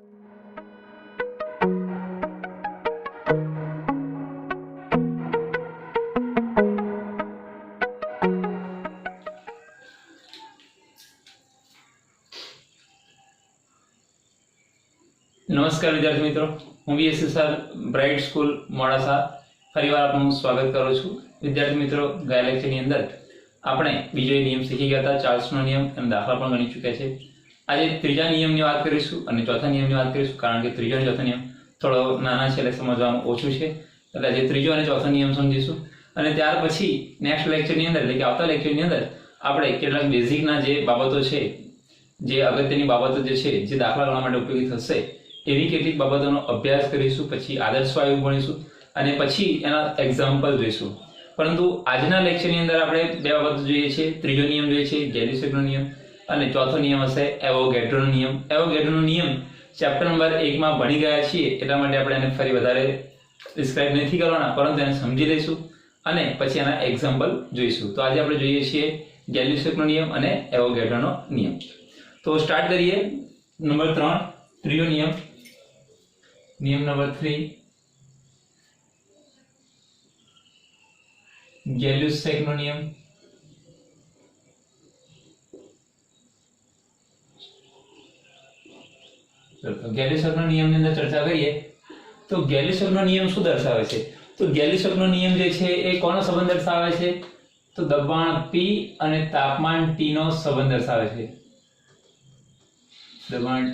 नमस्कार विद्यार्थी मित्रों, हूँ VSSR ब्राइट स्कूल मोडासा फरीवार आपનું સ્વાગત કરું છું। વિદ્યાર્થી મિત્રો, ગયા લેક્ચરની અંદર આપણે બીજો નિયમ શીખી ગયા હતા, ચાર્લ્સનો નિયમ અને દાખલા પણ ગણી ચૂક્યા છે। આજે ત્રીજા નિયમની વાત કરીશું અને ચોથા નિયમની વાત કરીશું, કારણ કે ત્રીજો અને ચોથો નિયમ થોડો નાના છે એટલે સમજવામાં ઓછું છે, એટલે આજે ત્રીજો અને ચોથો નિયમ સમજીશું અને ત્યાર પછી નેક્સ્ટ લેક્ચરની અંદર એટલે કે આવતા લેક્ચરની અંદર આપણે કેટલાક બેઝિકના જે બાબતો છે, જે અગત્યની બાબતો જે છે, જે દાખલા ગણવા માટે ઉપયોગી થશે એવી કેટલીક બાબતોનો અભ્યાસ કરીશું, પછી આદર્શ વાયુ ભણીશું અને પછી એના એક્ઝામ્પલ જોઈશું। પરંતુ આજના લેક્ચરની અંદર આપણે બે બાબતો જોઈએ છે। ત્રીજો નિયમ જોઈએ છે ગેલી-સેકનો નિયમ અને ચોથો નિયમ હશે એવોગાડ્રોનો નિયમ। એવોગાડ્રોનો નિયમ ચેપ્ટર નંબર 1 માં ભણી ગયા છીએ, એટલા માટે આપણે એને ફરી વધારે ડિસ્ક્રાઇબ નથી કરવાના, પરંતુ એને સમજી લઈશું અને પછી એના એક્ઝામ્પલ જોઈશું। તો આજે આપણે જોઈએ છીએ ગેલી-સેકનો નિયમ અને એવોગાડ્રોનો નિયમ। તો સ્ટાર્ટ કરીએ। નંબર 3 ત્રીજો નિયમ, નિયમ નંબર 3 ગેલી-સેકનો નિયમ। ગેલી-સેકનો નિયમની અંદર ચર્ચા કરીએ તો ગેલી-સેકનો નિયમ શું દર્શાવે છે? તો ગેલી-સેકનો નિયમ જે છે એ કોનો સંબંધ દર્શાવે છે? તો દબાણ P અને તાપમાન T નો સંબંધ દર્શાવે છે। દબાણ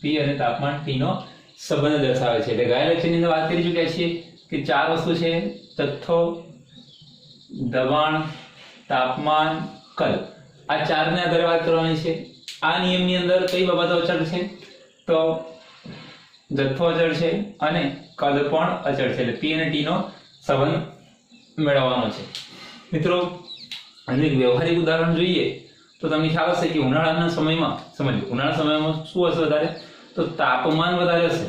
P અને તાપમાન T નો સંબંધ દર્શાવે છે। એટલે ગયા લેક્ચરની અંદર વાત કરી ચૂક્યા છીએ કે ચાર વસ્તુ છે: જથ્થો, દબાણ, તાપમાન, કદ। આ ચારને આધારે વાત કરવાની છે। આ નિયમની અંદર કઈ બાબતો અચળ છે? તો જથ્થો અચળ છે અને કદ પણ અચળ છે, એટલે P અને T નો સંબંધ મેળવવાનો છે। મિત્રો, આનું એક વ્યવહારિક ઉદાહરણ જોઈએ તો તમને ખ્યાલ હશે કે ઉનાળાના સમયમાં સમજો, ઉનાળાના સમયમાં શું હશે વધારે? તો તાપમાન વધારે હશે।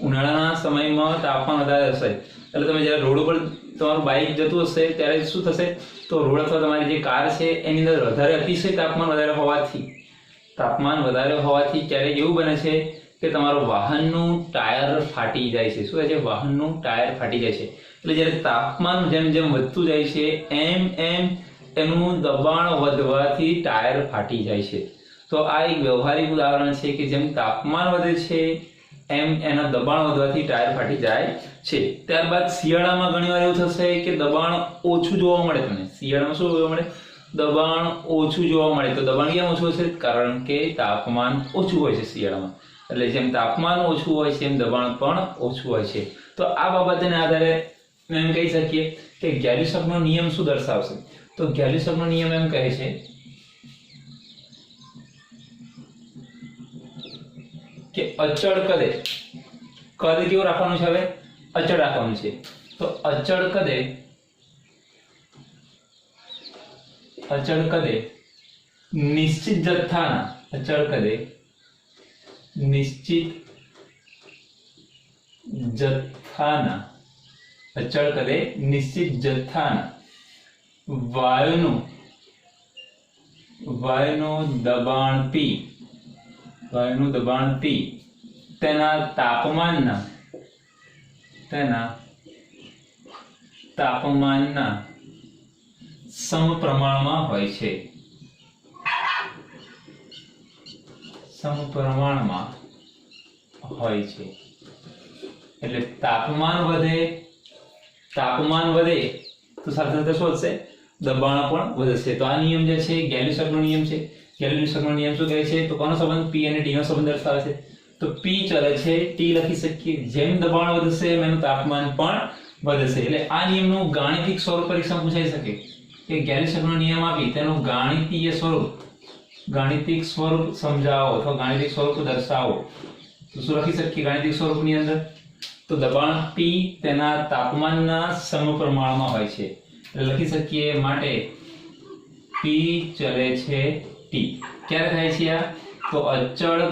ઉનાળાના સમયમાં તાપમાન વધારે હશે એટલે તમે જ્યારે રોડ ઉપર તમારું બાઇક જતું હશે ત્યારે શું થશે? તો રોડ અથવા તમારી જે કાર છે એની અંદર વધારે અતિશય તાપમાન વધારે હોવાથી ક્યારેક એવું બને છે કે તમારું વાહનનું ટાયર ફાટી જાય છે। શું થાય છે? વાહનનું ટાયર ફાટી જાય છે। એટલે જ્યારે તાપમાન જેમ જેમ વધતું જાય છે એમ એમ એનું દબાણ વધવાથી ટાયર ફાટી જાય છે। તો આ એક વ્યવહારિક ઉદાહરણ છે કે જેમ તાપમાન વધે છે એમ એના દબાણ વધવાથી ટાયર ફાટી જાય છે। ત્યારબાદ શિયાળામાં ઘણીવાર એવું થશે કે દબાણ ઓછું જોવા મળે। તમને શિયાળામાં શું જોવા મળે? દબાણ ઓછું જોવા મળે। તો દબાણ કેમ ઓછું હશે? કારણ કે તાપમાન ઓછું હોય છે શિયાળામાં, એટલે જેમ તાપમાન ઓછું હોય છે એમ દબાણ પણ ઓછું હોય છે। તો આ બાબતને આધારે એમ કહી શકીએ કે ગેલી-સેકનો નિયમ શું દર્શાવશે? તો ગેલી-સેકનો નિયમ એમ કહે છે કે અચળ કદે, કદ કેવું રાખવાનું છે? હવે અચળ રાખવાનું છે। તો અચળ કદે નિશ્ચિત જથ્થાના, અચળ કદે નિશ્ચિત જથ્થાના, અચળ કદે નિશ્ચિત જથ્થાના વાયુનું દબાણ P, વાયુનું દબાણ P તેના તાપમાનના સમપ્રમાણમાં હોય છે। સમપ્રમાણમાં હોય છે એટલે તાપમાન વધે તો સાથે સાથે શું થશે? દબાણ પણ વધશે। તો આ નિયમ જે છે ગેલી-સેકનો નિયમ છે। ગેલી-સેકનો નિયમ શું કહે છે? તો કોનો સંબંધ? P અને T નો સંબંધ દર્શાવે છે। તો P ચલે છે, T લખી શકીએ। જેમ દબાણ વધશે એમ એનું તાપમાન પણ વધશે। એટલે આ નિયમનું ગાણિતિક સ્વરૂપ પરીક્ષામાં પૂછાઈ શકે કે ગેલી-સેકનો નિયમ આપી તેનું ગાણિતિક સ્વરૂપ સમજાવો અથવા ગાણિતિક સ્વરૂપ દર્શાવો। તો શું લખી શકીએ ગાણિતિક સ્વરૂપની અંદર? તો દબાણ P તેના તાપમાનના સમપ્રમાણમાં હોય છે, એટલે લખી શકીએ માટે P ચલે છે T। ક્યારે થાય છે આ? તો અચળ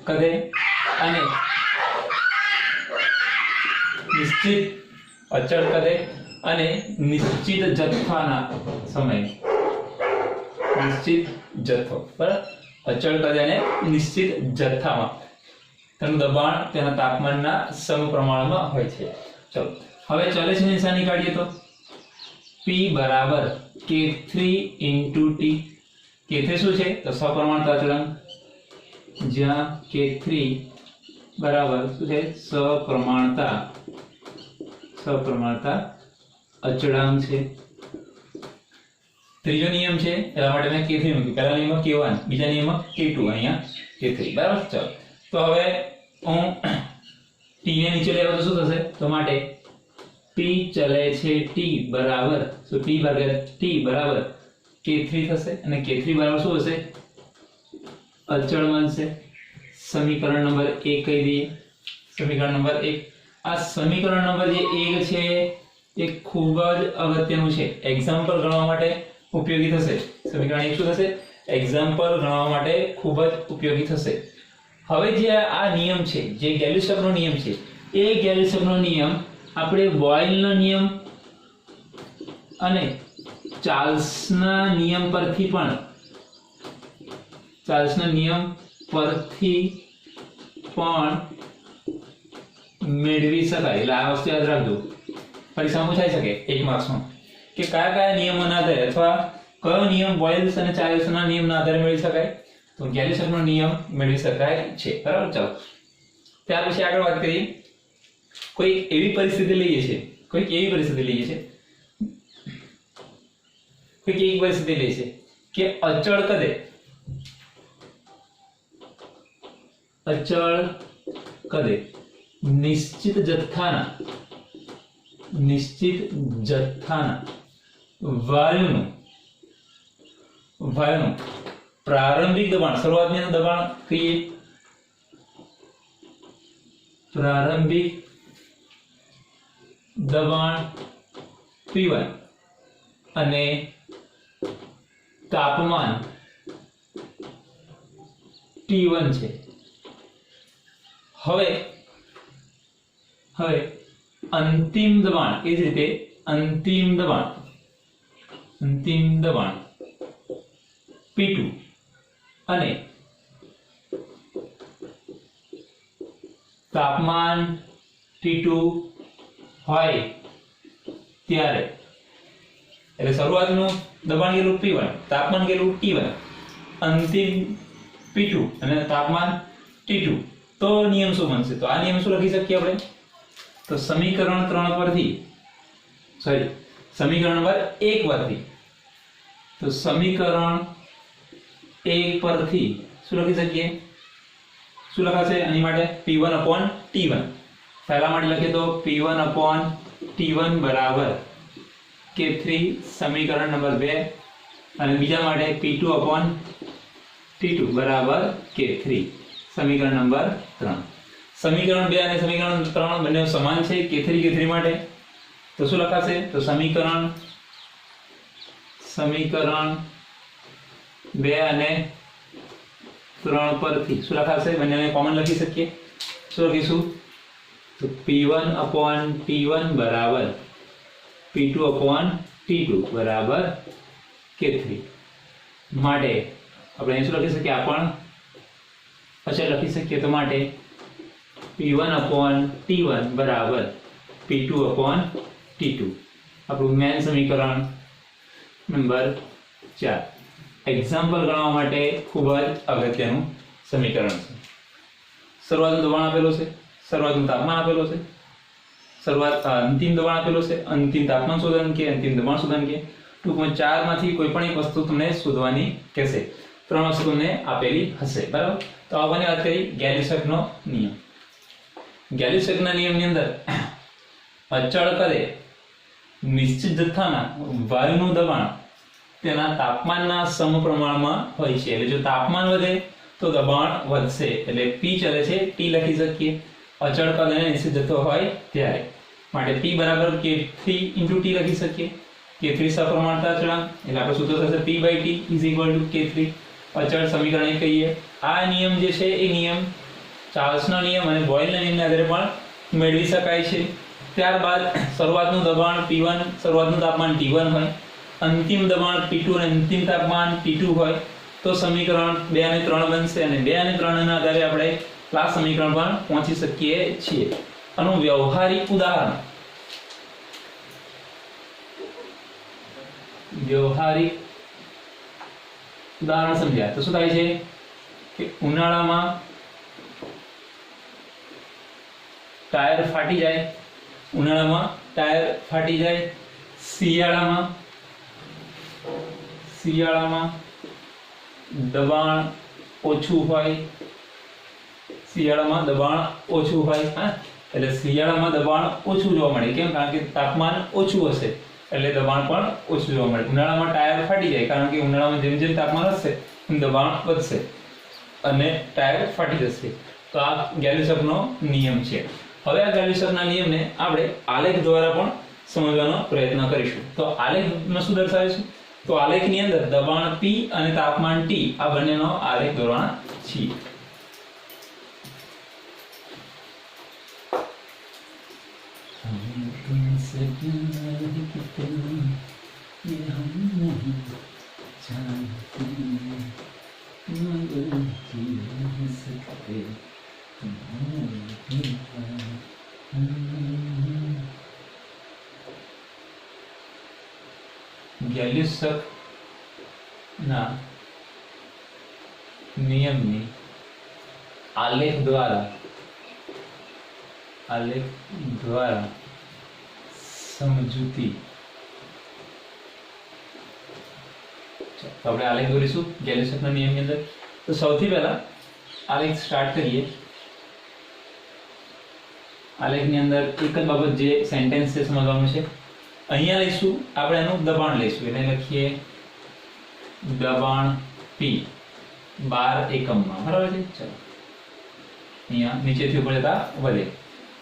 કદે અને નિશ્ચિત અચળ કદે અને નિશ્ચિત જથ્થાના સમય, નિશ્ચિત જથ્થો, બરાબર? અચળ કદ અને નિશ્ચિત જથ્થામાં તેનું દબાણ તેના તાપમાનના સમપ્રમાણમાં હોય છે. ચલો હવે ચલે છે નિશાની કાઢીએ તો P બરાબર K3 * T. K3 શું છે તો સપ્રમાણતા અચળાંક, જ્યાં K3 બરાબર શું છે સપ્રમાણતા અચળાંક છે. ત્રીજો નિયમ છે એના માટે મેં K3 મૂક્યું. પહેલા નિયમમાં K1, બીજા નિયમમાં K2, અહીંયા K3. બરાબર. ચાલો તો હવે હું T ને નીચે લેવા તો શું થશે તો માટે P ચલે છે T બરાબર તો P ભાગ્યા T બરાબર K3 થશે અને K3 બરાબર શું હશે અચળ બનશે. સમીકરણ નંબર 1 કહી દઈએ. સમીકરણ નંબર 1 આ સમીકરણ નંબર જે 1 છે એ ખૂબ જ અગત્યનું છે, એક્ઝામ્પલ ગણવા માટે ઉપયોગી થશે. સમીકરણ 1 શું થશે એક્ઝામ્પલ ગણવા માટે ખૂબ જ ઉપયોગી થશે. હવે જે આ નિયમ છે જે ગેલિસકનો નિયમ છે એ ગેલિસકનો નિયમ આપણે બોયલનો નિયમ અને ચાર્લ્સના નિયમ પરથી પણ મેળવી શકાય. એટલે આ વસ્તુ યાદ રાખજો, પરીક્ષામાં પૂછાઈ શકે 1 માર્ક્સમાં કે કયા કયા નિયમોના આધારે અથવા કયો નિયમ બોયલ્સ અને ચાર્લ્સના નિયમના આધારે મેળવી શકાય તો ગેલિસકનો નિયમ મેળવી શકાય છે. બરાબર. ચાલો ત્યાર પછી આગળ વાત કરીએ. કોઈક એવી પરિસ્થિતિ લઈએ છે કે અચળ કદે નિશ્ચિત જથ્થાના વાયુનું પ્રારંભિક દબાણ, શરૂઆતનું દબાણ કહીએ, પ્રારંભિક દબાણ P1 અને તાપમાન T1 છે. હવે અંતિમ દબાણ એ જ રીતે અંતિમ દબાણ P2 અને તાપમાન T2 હોય ત્યારે, એટલે શરૂઆતનું દબાણ કેટલું P1, તાપમાન કેટલું T1, અંતિમ P2 અને તાપમાન T2, તો નિયમ શું બનશે તો આ નિયમ શું લખી શકીએ આપણે તો સમીકરણ નંબર 1 પરથી તો સમીકરણ 1 પરથી શું લખી શકીએ, શું લખાશે આની માટે P1/T1. પહેલા માટે લખીએ તો P1/T1 બરાબર K3 સમીકરણ નંબર 2 અને બીજા માટે P2/T2 બરાબર K3 સમીકરણ નંબર 3. સમીકરણ 2 અને સમીકરણ 3 બંને સમાન છે K3 માટે, તો શું લખાશે તો સમીકરણ 2 અને 3 પરથી શું લખાશે બંનેને કોમન લખી શકીએ. શું લખીશું તો P1/T1 બરાબર P2/T2 બરાબર K3 માટે આપણે શું લખી શકીએ, આ પણ અચળ લખી શકીએ તો માટે P1/T1 બરાબર P2/T2 આપણું મેન સમીકરણ નંબર 4 એક્ઝામ્પલ ગણવા માટે ખૂબ જ અગત્યનું સમીકરણ છે. શરૂઆતનું દબાણ આપેલું છે, શરૂઆતનું તાપમાન આપેલું છે, અંતિમ દબાણ આપેલું છે, અંતિમ તાપમાન શોધવાનું કે અંતિમ દબાણ શોધવાનું કે ટૂંકમાં 4 માંથી કોઈ પણ એક વસ્તુ તમને શોધવાની કહેશે. 3 વસ્તુ તમને આપેલી હશે. બરાબર. તો આપણે વાત કરી ગેલિસકનો નિયમ. ગેલિસકના નિયમની અંદર અચળ કદે નિશ્ચિત જથ્થાના વાયુનું દબાણ તેના તાપમાનના સમપ્રમાણમાં હોય છે. એટલે જો તાપમાન વધે તો દબાણ વધશે. એટલે P ચલે છે T લખી શકીએ અચળ કદ અને નિશ્ચિત જથ્થો હોય ત્યારે. માટે P બરાબર K3 * T લખી શકીએ. K3 સપ્રમાણતા અચળાંક એટલે આપણે સૂત્ર થશે P/T = K3 અચળ સમીકરણ કહીએ. આ નિયમ જે છે એ નિયમ ચાર્લ્સનો નિયમ અને બોયલના નિયમના આધારે પણ મેળવી શકાય છે. ત્યારબાદ શરૂઆતનું દબાણ P1, શરૂઆતનું તાપમાન T1 હોય, અંતિમ દબાણ P2 અને અંતિમ તાપમાન T2 હોય તો સમીકરણ 2 અને 3 બનશે અને 2 અને 3 ના આધારે આપણે ક્લાસ સમીકરણ પર પહોંચી શકીએ છીએ. આનું વ્યવહારિક ઉદાહરણ સમજ્યા તો શું થાય છે કે ઉનાળામાં ટાયર ફાટી જાય, શિયાળામાં દબાણ ઓછું હોય, હા એટલે શિયાળામાં દબાણ ઓછું જોવા મળે. કેમ? કારણ કે તાપમાન ઓછું હશે એટલે દબાણ પણ ઓછું જોવા મળે. ઉનાળામાં ટાયર ફાટી જાય કારણ કે ઉનાળામાં જેમ જેમ તાપમાન વધશે એમ દબાણ વધશે અને ટાયર ફાટી જશે. તો આ ગેલ્યુસકનો નિયમ છે. હવે આ ગેલ્યુસકના નિયમને આપણે આલેખ દ્વારા પણ સમજવાનો પ્રયત્ન કરીશું. તો આલેખમાં શું દર્શાવીશું? તો આલેખની અંદર દબાણ P અને તાપમાન T આ બંનેનો આલેખ દોરવાના છીએ. ગેલ્યુસકના નિયમની આલેખ દ્વારા સમજૂતી. તો આપણે આલેખ દોરીશું ગેલ્યુસકના નિયમની અંદર. તો સૌથી પહેલા આલેખ સ્ટાર્ટ કરીએ. આલેખની અંદર એક જ બાબત જે સેન્ટેન્સ છે સમજવાનું છે. અહીંયા લઈશું આપણે એનું દબાણ લઈશું એટલે લખીએ દબાણ P 12 એકમમાં. બરાબર છે. ચલો અહીંયા નીચેથી ઉપર જતા વધે.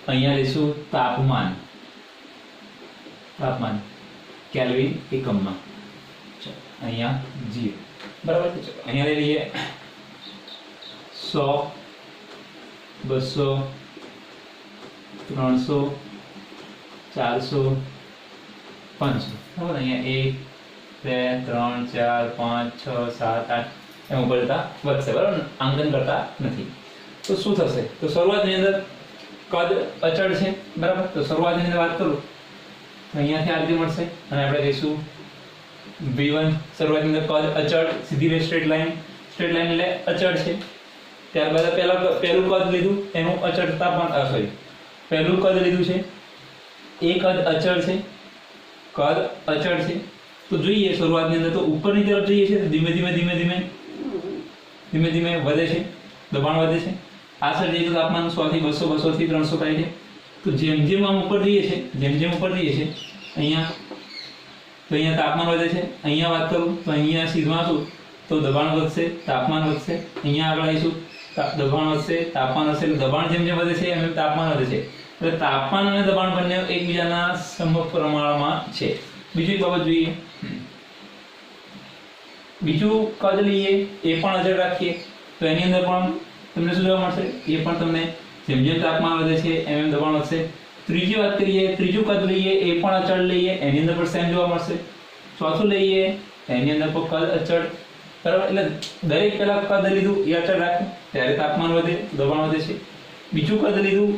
અહીંયા લઈશું તાપમાન કેલ્વિન એકમમાં. ચલો અહીંયા 0. બરાબર છે. ચલો અહીંયા લઈ લઈએ 100 200 300 400 500. બરાબર. અહીંયા 1 2 3 4 5 6 7 8 એમ ઉપર જતા વધશે. બરાબર. આંકન કરતા નથી. તો શું થશે? તો શરૂઆતની અંદર કદ અચળ છે. બરાબર. તો શરૂઆતની અંદર વાત કરું તો અહીંયાથી આ રીતે મળશે અને આપણે કહીશું V1. શરૂઆતની અંદર કદ અચળ, સીધી સ્ટ્રેટ લાઈન એટલે અચળ છે. ત્યારબાદ પહેલું કદ લીધું એનું અચળ તાપમાન પહેલું કદ લીધું છે એ કદ અચળ છે. તો જોઈએ શરૂઆતની અંદર તો ઉપરની તરફ જઈએ છે ધીમે ધીમે વધે છે, દબાણ વધે છે. આ સાઈડ જઈએ તો તાપમાન 100 થી 200 200 થી 300 થાય છે. તો જેમ જેમ આમ ઉપર જઈએ છે અહીંયા તાપમાન વધે છે. અહીંયા વાત કરું તો અહીંયા સીધમાં શું તો દબાણ વધશે, તાપમાન વધશે. અહીંયા આગળ આવીશું દબાણ વધશે, તાપમાન વધશે. એટલે દબાણ જેમ વધે છે એમ તાપમાન વધે છે. એટલે તાપમાન અને દબાણ બંને એકબીજાના સમપ્રમાણમાં છે. બીજી એક બાબત જોઈએ. બીજું કદ લઈએ એ પણ અચળ રાખીએ તો એની અંદર પણ તમને શું જોવા મળશે? એ પણ તમને જેમ તાપમાન વધે છે એમ દબાણ વધશે. ત્રીજી વાત કરીએ, ત્રીજું કદ લઈએ એ પણ અચળ લઈએ એની અંદર પણ સેમ જોવા મળશે. ચોથું લઈએ એની અંદર પણ કદ અચળ. બરાબર. એટલે દરેક પહેલા કદ લીધું એ અચળ રાખ્યું ત્યારે તાપમાન વધે, દબાણ વધે છે. બીજું કદ લીધું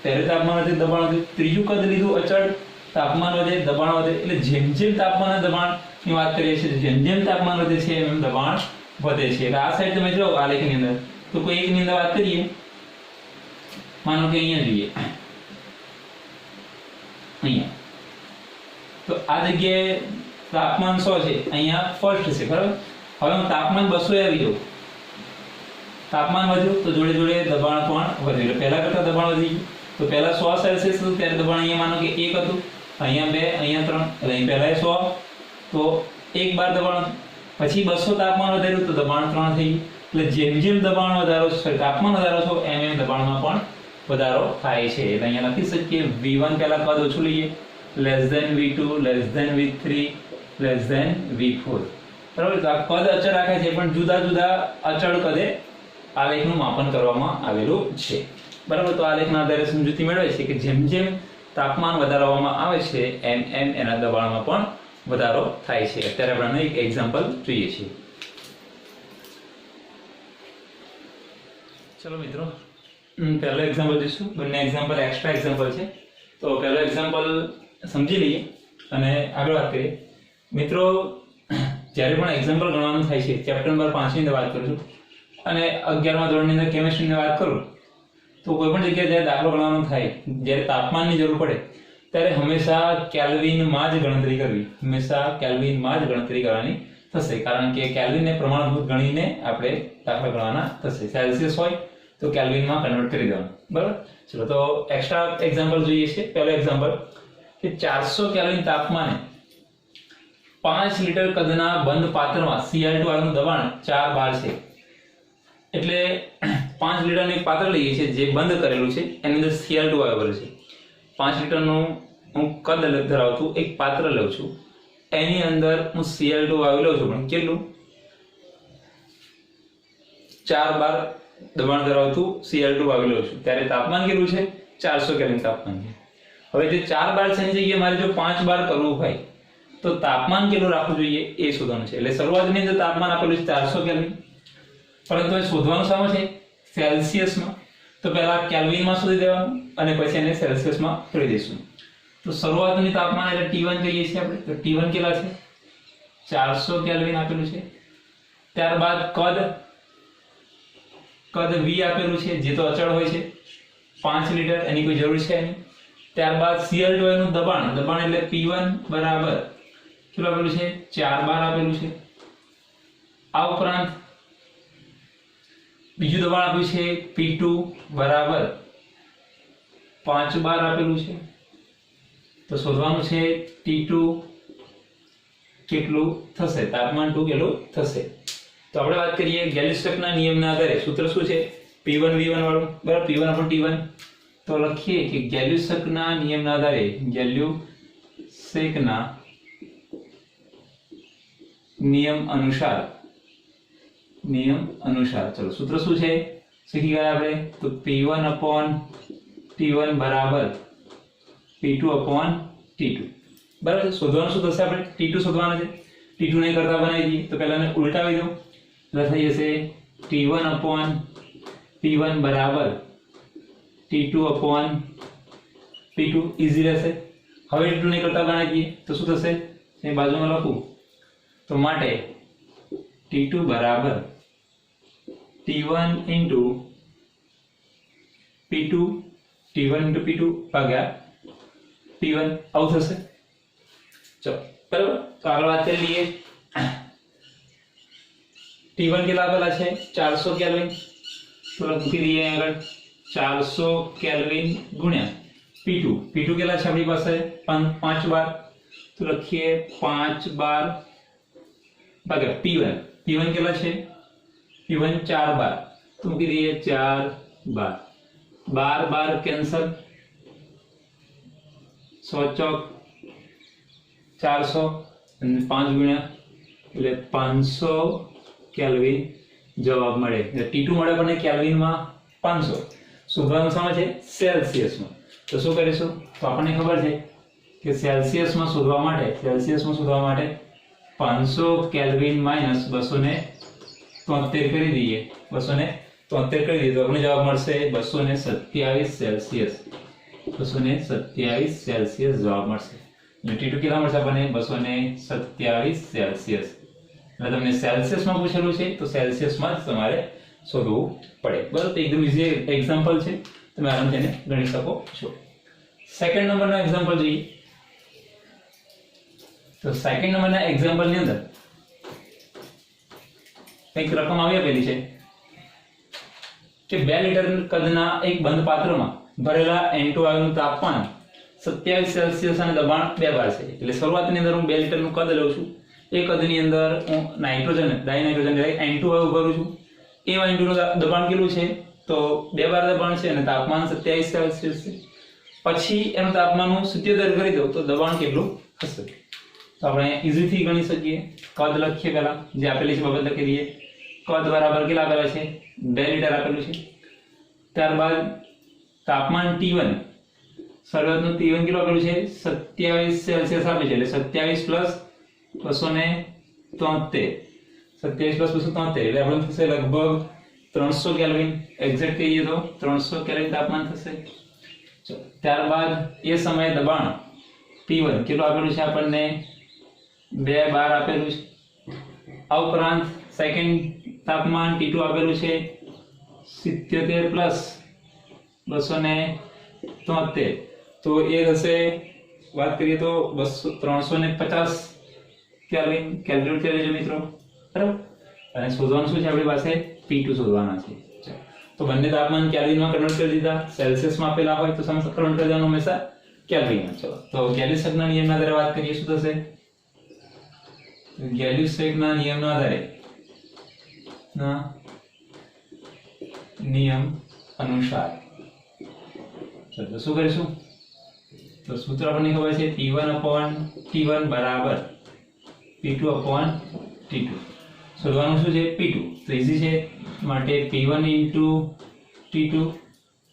ત્યારે તાપમાન વધે, દબાણ વધે. ત્રીજું કદ લીધું અચળ, તાપમાન વધે, દબાણ વધે. એટલે જેમ તાપમાન અને દબાણની વાત કરીએ છીએ જેમ તાપમાન વધે છે એમ દબાણ વધે છે. એટલે આ સાઈડ તમે જો આલેખની અંદર તો કોઈ એકની અંદર વાત કરીએ, માનો કે અહીંયા જોઈએ અહીંયા તો આ જગ્યાએ તાપમાન 100 છે, અહીંયા ફર્સ્ટ છે. બરાબર. હવે હું તાપમાન 200 આવી જાઉં, તાપમાન વધ્યું તો જોડે દબાણ પણ વધ્યું. એટલે પહેલા કરતા દબાણ વધી ગયું. તો પહેલા 100 સેલ્સિયસ હતું ત્યારે દબાણ અહીંયા માનો કે 1 હતું, અહીંયા 2, અહીંયા 3. એટલે અહીં પહેલા 100 તો 1 બાર દબાણ, પછી 200 તાપમાન વધાર્યું તો દબાણ 3 થઈ ગયું. એટલે જેમ દબાણ વધારો છો, તાપમાન વધારો છો એમ દબાણમાં પણ વધારો થાય છે. એટલે અહીંયા લખી શકીએ V1 પહેલા કદ ઓછું લઈએ (V2, (V3, (V4). બરાબર. તો આ કદ અચળ રાખે છે પણ જુદા અચળ કદે આલેખનું માપન કરવામાં આવેલું છે. બરાબર. તો આલેખના આધારે સમજૂતી મેળવે છે કે જેમ તાપમાન વધારવામાં આવે છે એમ એના દબાણમાં પણ વધારો થાય છે. અત્યારે આપણે એક એક્ઝામ્પલ જોઈએ છીએ. ચલો મિત્રો, પહેલો એક્ઝામ્પલ જોઈશું. બંને એક્ઝામ્પલ એક્સ્ટ્રા એક્ઝામ્પલ છે, તો પહેલો એક્ઝામ્પલ સમજી લઈએ અને આગળ વાત કરીએ. મિત્રો, જ્યારે પણ એક્ઝામ્પલ ગણવાનું થાય છે, ચેપ્ટર નંબર 5 ની વાત કરું છું અને 11મા ધોરણની અંદર કેમિસ્ટ્રીની વાત કરું, તો કોઈ પણ જગ્યાએ જ્યારે દાખલો ગણવાનો થાય, જ્યારે તાપમાનની જરૂર પડે, ત્યારે હંમેશા કેલ્વિનમાં જ ગણતરી કરવી. હંમેશા કેલ્વિનમાં જ ગણતરી કરવાની થશે, કારણ કે કેલ્વિનને પ્રમાણભૂત ગણીને આપણે દાખલા ગણવાના થશે. સેલ્સિયસ હોય તો કેલ્વિનમાં કન્વર્ટ કરી દેવાનું. બરાબર? ચલો, તો એક્સ્ટ્રા એક્ઝામ્પલ જોઈએ છે. પહેલો એક્ઝામ્પલ કે 400 કેલ્વિન તાપમાને 5 લીટર કદના બંધ પાત્રમાં Cl2 વાયુનું દબાણ 4 બાર છે. એટલે 5 લીટરનું એક પાત્ર લઈએ છીએ જે બંધ કરેલું છે, એની અંદર Cl2 વાયુ ભરેલું છે. 5 લીટરનું હું કદ ધરાવતું એક પાત્ર લઉં છું, એની અંદર હું Cl2 વાયુ લઉં છું, પણ કેટલું? 4 બાર દબાણ ધરાવતું Cl2 વાયુ લઉં છું, ત્યારે તાપમાન કેટલું છે? 400 કેલ્વિન તાપમાન છે. હવે જે 4 બાર છે એની જગ્યાએ મારે જો 5 બાર કરવું હોય તો તાપમાન કેટલું રાખવું જોઈએ એ શોધવાનું છે. એટલે શરૂઆતની અંદર તાપમાન આપેલું છે 400 કેલ્વિન, પરંતુ એ શોધવાનું શામાં છે? સેલ્સિયસમાં. તો પહેલા કેલ્વિનમાં શોધી દેવાનું અને પછી એને સેલ્સિયસમાં ફેરવી દઈશું. તો શરૂઆતનું તાપમાન એટલે T1 કહીએ છીએ આપણે. તો T1 કેટલા છે? 400 કેલ્વિન આપેલું છે. ત્યારબાદ કદ V આપેલું છે, જે તો અચળ હોય છે, 5 લીટર, એની કોઈ જરૂર છે નહીં. ત્યારબાદ Cl2 નું દબાણ એટલે P1 બરાબર કેટલું આપેલું છે? 4 બાર આપેલું છે. આ ઉપરાંત બીજું દબાણ આપ્યું છે P2 બરાબર 5 બાર આપેલું છે. તો શોધવાનું છે T2 કેટલું થશે, તાપમાન 2 કેટલું થશે. તો આપણે વાત કરીએ ગેલિસ્ટકના નિયમના આધારે. સૂત્ર શું છે? P1 V1 વાળું, બરાબર? P1 upon T1. તો લખીએ કે ગેલ્યુસેકના નિયમના આધારે, ગેલ્યુસેકના નિયમ અનુસાર ચલો સૂત્ર શું છે શીખી ગયા આપણે. તો P1 upon T1 બરાબર P2 upon T2. બરાબર? શોધવાનું શું થશે? આપણે T2 શોધવાનું છે. T2 ને કરતા બનાવી દઈએ, તો પહેલા ને ઉલટાવી દો, એટલે થઈ જશે T1 upon P1 બરાબર T2 upon P2. ઈઝી રહેશે. હવે T2 ને કરતા બનાવી દઈએ તો શું થશે? એ બાજુમાં લખું તો માટે T2 બરાબર T1 into P2 T1 into P2 ભાગ્યા P1 આવું થશે. ચલો, બરાબર? તો આગળ વાત કરી લઈએ. T1 કેટલા આપેલા છે? 400 કેલ્વિન. તો લખી દઈએ આગળ 400 કેલ્વિન ગુણ્યા P2 કેટલા છે આપણી પાસે? 5 બાર. તો લખીએ 5 બાર ભાગ્યા P1 કેટલા છે? P1 4 બાર. તો મૂકી દઈએ 4 બાર. 12 બાર કેન્સલ, 100 ચોક 400 અને 5 ગુણ્યા એટલે 500 કેલ્વિન જવાબ મળે. T2 મળે પણ કેલ્વિનમાં 500. શોધવાનું શામાં છે? સેલ્સિયસમાં. તો શું કરીશું? તો આપણને ખબર છે કે સેલ્સિયસમાં શોધવા માટે 500 કેલ્વિન માઈનસ 273 કરી દઈએ, 273 કરી દઈએ તો આપણને જવાબ મળશે 227 સેલ્સિયસ. 227 સેલ્સિયસ જવાબ મળશે. T2 કેટલા મળશે આપણને? 227 સેલ્સિયસ. એટલે તમને સેલ્સિયસમાં પૂછેલું છે તો સેલ્સિયસમાં જ તમારે શોધવું પડે. બરાબર? તો એકદમ ઈઝી એક્ઝામ્પલ છે, તમે આરામથી એને ગણી શકો છો. સેકન્ડ નંબરનો એક્ઝામ્પલ જોઈએ. તો સેકન્ડ નંબરના એક્ઝામ્પલની અંદર એક રકમ આવી આપેલી છે કે 2 લીટર કદના એક બંધ પાત્રમાં ભરેલા N2 વાયુનું તાપમાન 27 સેલ્સિયસ અને દબાણ 2 બાર છે. એટલે શરૂઆતની અંદર હું 2 લીટરનું કદ લઉં છું. એ કદની અંદર હું ડાયનાઇટ્રોજન N2 વાયુ ભરું છું. એ N2 નું દબાણ કેટલું છે? તો 2 બાર દબાણ છે અને તાપમાન 27 સેલ્સિયસ છે. પછી એનું તાપમાન હું 77 કરી દઉં તો દબાણ કેટલું હશે? તો આપણે ઈઝીથી ગણી શકીએ. કદ લખીએ, પહેલા જે આપેલી છે બાબત લખી દઈએ. કદ બરાબર કેટલા આપેલા છે? 2 લીટર આપેલું છે. ત્યારબાદ તાપમાન T1, શરૂઆતનું T1 કેટલું આપેલું છે? 27 સેલ્સિયસ આપે છે. એટલે 27 પ્લસ 273 એટલે આપણે થશે લગભગ 300 કેલ્વિન એક્ઝેક્ટ કહીએ તો 300 કેલ્વિન તાપમાન થશે. ચલો ત્યારબાદ એ સમયે દબાણ P1 કેટલું આપેલું છે આપણને 2 bar આપેલું છે. આ ઉપરાંત સેકન્ડ તાપમાન T2 આપેલું છે 77 પ્લસ 273. તો એ હશે વાત કરીએ તો 350 કેલ્વિન. કેલ્ક્યુલેટ કરી લેજો મિત્રો, બરાબર. અને શોધવાનું શું છે આપણી પાસે P2 શોધવાના છે. તો બંને તાપમાન કેલ્વિનમાં કન્વર્ટ કરી દીધા. સેલ્સિયસમાં આપેલા હોય તો કન્વર્ટ કરી દેવાનું હંમેશા કેલ્વિનમાં. ચલો તો ગેલિસકના નિયમના આધારે વાત કરીએ શું થશે. ગેલિસકના નિયમના આધારે નિયમ અનુસાર ચલો શું કરીશું. તો સૂત્ર આપણને ખબર છે P1/T1 બરાબર P2/T2. શોધવાનું શું છે P2. તો ઈઝી છે માટે P1 * T2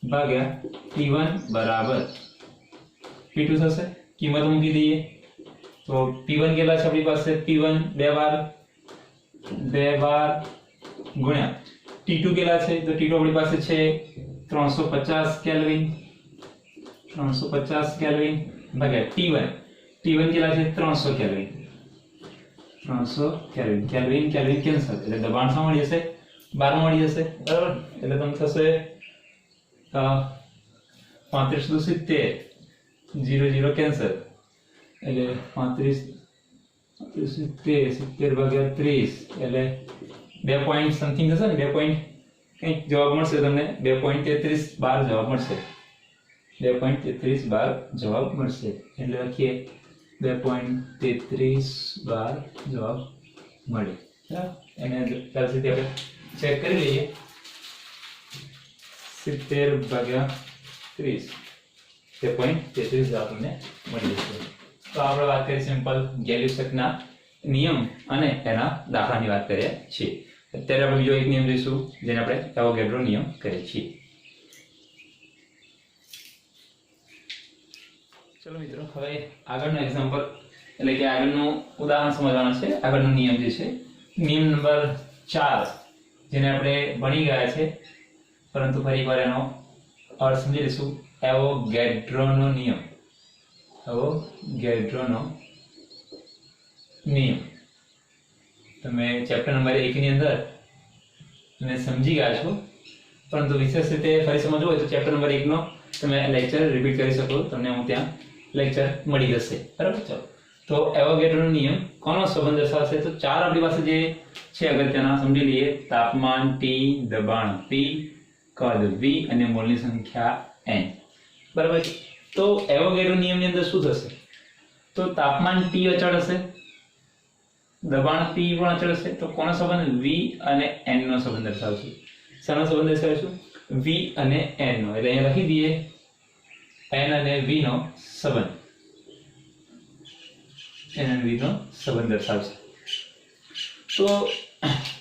ભાગ્યા T1 બરાબર P2 થશે. કિંમત મૂકી દઈએ તો P1 કેટલા છે આપણી પાસે P1 2 bar ગુણ્યા T2 કેટલા છે તો T2 આપણી પાસે છે 350 કેલ્વિન 350 કેલ્વિન ભાગ્યા T1 કેટલા છે 300 kelvin 300 kelvin. Kelvin kelvin cancel એટલે દબાણ શું મળી જશે 12 મળી જશે, બરાબર. એટલે તમને થશે 3570 0 કેન્સલ એટલે 70 ભાગ્યા 30 એટલે 2 પોઈન્ટ સમથિંગ થશે ને 2 પોઈન્ટ કંઈક જવાબ મળશે તમને 2.33 bar જવાબ મળશે 2.33 bar જવાબ મળશે. એટલે લખીએ 2.33 bar જવાબ મળે. એને ત્યારથી આપણે ચેક કરી લઈએ 70 ભાગ્યા 30 2.33 આપણને મળી જશે. તો આપણે વાત કરી સિમ્પલ ગેલિસકના નિયમ અને એના દાખલાની વાત કરીએ છીએ. અત્યારે આપણે બીજો એક નિયમ જોઈશું જેને આપણે એવોગાડ્રો નિયમ કહીએ છીએ. ચલો મિત્રો હવે આગળનો એક્ઝામ્પલ એટલે કે આગળનું ઉદાહરણ સમજવાનું છે. આગળનો નિયમ જે છે નિયમ નંબર 4 જેને આપણે ભણી ગયા છે પરંતુ ફરી એકવાર એનો અર્થ સમજી લઈશું. એવોગાડ્રોનો નિયમ. એવોગાડ્રોનો નિયમ તમે ચેપ્ટર નંબર 1 ની અંદર તમે સમજી ગયા છો, પરંતુ વિશેષ રીતે ફરી સમજવું હોય તો ચેપ્ટર નંબર 1 નો તમે લેક્ચર રિપીટ કરી શકો, તમને હું ત્યાં લેક્ચર મળી જશે, બરાબર. ચલો તો એવોગાડ્રોનો નિયમ કોનો સંબંધ દર્શાવશે તો ચાર આપણી પાસે જે છે અગત્યના સમજી લઈએ. તાપમાન T, દબાણ P, કદ V અને મોલની સંખ્યા N, બરાબર. તો એવોગાડ્રો નિયમની અંદર શું થશે તો તાપમાન T અચળ હશે, દબાણ P પણ અચળ હશે. તો કોનો સંબંધ V અને N નો સંબંધ દર્શાવશે. શાનો સંબંધ દર્શાવીશું V અને N નો. એટલે અહીંયા લખી દઈએ N અને V નો સંબંધ. N અને V નો સંબંધ દર્શાવશે. તો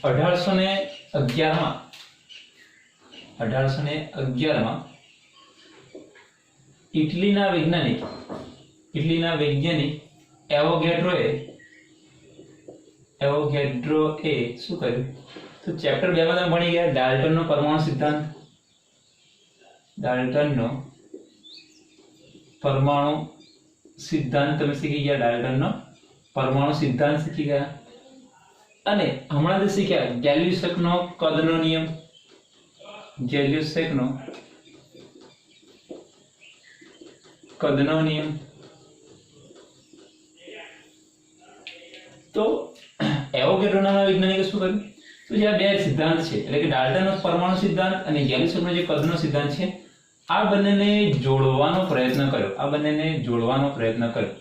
1811 માં ઇટલીના વૈજ્ઞાનિક એવોગાડ્રોએ શું કર્યું તો ચેપ્ટર 2 માં તમે ભણી ગયા ડાલ્ટનનો પરમાણુ સિદ્ધાંત. ડાલ્ટનનો પરમાણુ સિદ્ધાંત તમે શીખી ગયા. ડાલ્ટનનો પરમાણુ સિદ્ધાંત શીખી ગયા. અને હમણાં જે શીખ્યા ગેલિસકનો કદનો નિયમ. ગેલિસકનો કદનો નિયમ. તો એવોગાડ્રોના વૈજ્ઞાનિકે શું કર્યું તો જે આ બે સિદ્ધાંત છે એટલે કે ડાલ્ટનનો પરમાણુ સિદ્ધાંત અને ગેલિસકનો જે કદનો સિદ્ધાંત છે આ બંનેને જોડવાનો પ્રયત્ન કર્યો.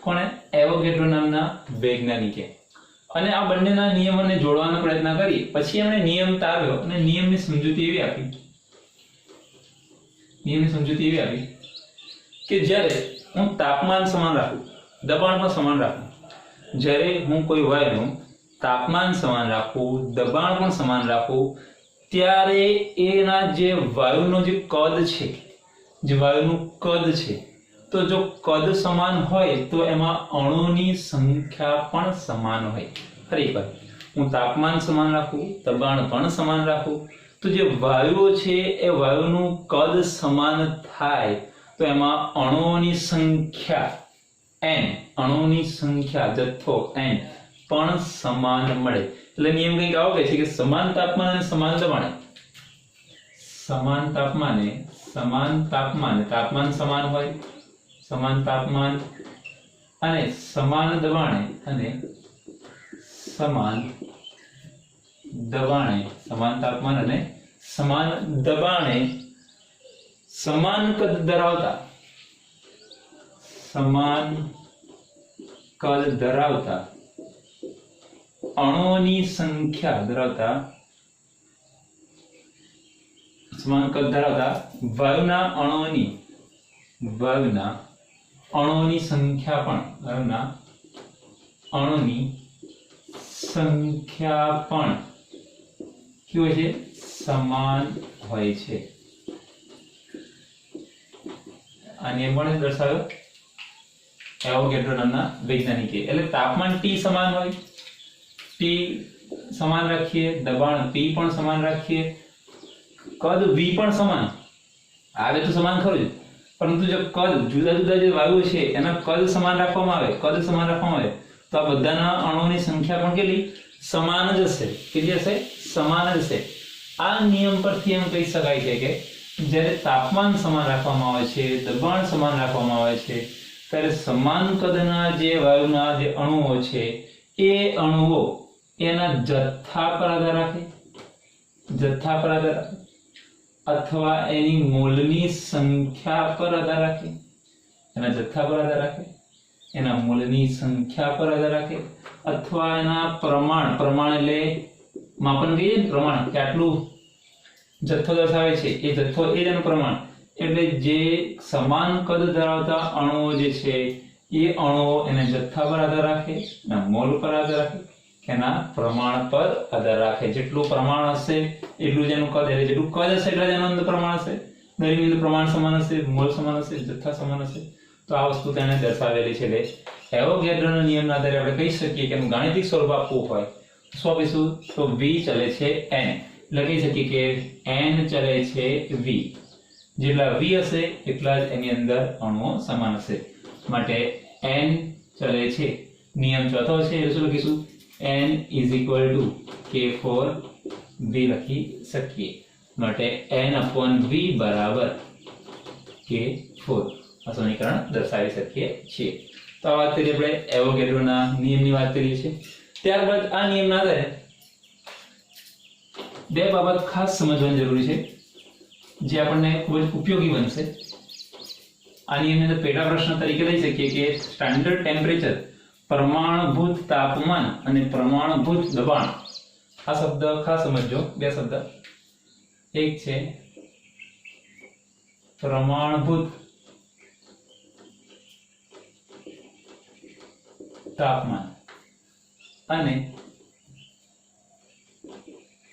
કોણે એવોગાડ્રો નામના વૈજ્ઞાનિકે. અને આ બંનેના નિયમોને જોડવાનો પ્રયત્ન કરી પછી એમણે નિયમ તારવ્યો અને નિયમની સમજૂતી એવી આપી કે જ્યારે હું તાપમાન સમાન રાખું, દબાણ પણ સમાન રાખું, જ્યારે હું કોઈ વાયુનું તાપમાન સમાન રાખું, દબાણ પણ સમાન રાખું, ત્યારે એના જે વાયુનો જે કદ છે, જે વાયુનું કદ છે, તો જો કદ સમાન હોય તો એમાં અણુની સંખ્યા પણ સમાન હોય. ફરી એકવાર હું તાપમાન સમાન રાખું, દબાણ પણ સમાન રાખું, તો જે વાયુઓ છે એ વાયુનું કદ સમાન થાય તો એમાં અણુઓની સંખ્યા n, અણુઓની સંખ્યા જથ્થો n પણ સમાન મળે. એટલે નિયમ કંઈક આવો કહે છે કે સમાન તાપમાન અને સમાન દબાણે, સમાન તાપમાને તાપમાન સમાન હોય, સમાન તાપમાન અને સમાન દબાણે અને સમાન દબાણે, સમાન તાપમાન અને સમાન દબાણે સમાન કદ ધરાવતા, સમાન કદ ધરાવતા અણુઓની સંખ્યા ધરાવતા, સમાન કદ ધરાવતા વાયુના અણુઓની સંખ્યા પણ, વાયુના અણુની સંખ્યા પણ કેવી હોય છે? સમાન હોય છે. આ નિયમ પણ દર્શાવ્યો એવોગેડ્રો નામના વૈજ્ઞાનિકે. એટલે તાપમાન T સમાન હોય, T સમાન રાખીએ, દબાણ P પણ સમાન રાખીએ, કદ V પણ સમાન આવે તો સમાન ખરું જ, પરંતુ જો કદ જુદા જુદા જે વાયુઓ છે એના કદ સમાન રાખવામાં આવે, તો આ બધાના અણુઓની સંખ્યા પણ કેટલી? સમાન જ હશે. કેટલી હશે? સમાન જ હશે. આ નિયમ પરથી એમ કહી શકાય છે કે જ્યારે તાપમાન સમાન રાખવામાં આવે છે, દબાણ સમાન રાખવામાં આવે છે, ત્યારે સમાન કદના જે વાયુના જે અણુઓ છે એ અણુઓ એના જથ્થા પર આધાર રાખે, અથવા એની મોલની સંખ્યા પર આધાર રાખે, એના જથ્થા પર આધાર રાખે, એના મોલની સંખ્યા પર આધાર રાખે, અથવા એના પ્રમાણ એટલે માપન કહીએ ને, પ્રમાણ કે આટલું જથ્થો દર્શાવે છે, એ જથ્થો એ જ એનું પ્રમાણ. એટલે જે સમાન કદ ધરાવતા અણુઓ જે છે એ અણુઓ એના જથ્થા પર આધાર રાખે, એના મોલ પર આધાર રાખે, એના પ્રમાણ પર આધાર રાખે. જેટલું પ્રમાણ હશે એટલું જ એનું કદ, એટલે જેટલું કદ હશે એટલે જ એનું અંદર પ્રમાણ હશે. દરેકનું પ્રમાણ સમાન હશે, મોલ સમાન હશે, જથ્થા સમાન હશે. તો આ વસ્તુ તેને દર્શાવેલી છે. એટલે એવોગેડ્રોના નિયમના આધારે આપણે કહી શકીએ કે એનું ગાણિતિક સ્વરૂપ આપવું હોય તો શું આપીશું? તો v ચલે છે n, એટલે કહી શકીએ કે n ચલે છે v. જેટલા v હશે એટલા જ એની અંદર અણુઓ સમાન હશે. માટે n ચલે છે, નિયમ ચોથો છે એટલે શું લખીશું? n k4v લખી શકીએ. માટે n/v બરાબર k4 આ સમીકરણ દર્શાવી શકીએ છીએ. તો આ વાત કરીએ આપણે એવોગેડ્રોના નિયમની વાત કરીએ છીએ. ત્યારબાદ આ નિયમના આધારે બે બાબત ખાસ સમજવાની જરૂરી છે જે આપણને ખૂબ જ ઉપયોગી બનશે. આ નિયમની અંદર પેટા પ્રશ્ન તરીકે લઈ શકીએ કે સ્ટાન્ડર્ડ ટેમ્પરેચર, પ્રમાણભૂત તાપમાન અને પ્રમાણભૂત દબાણ. આ શબ્દ ખાસ સમજજો, બે શબ્દ. એક છે પ્રમાણભૂત તાપમાન અને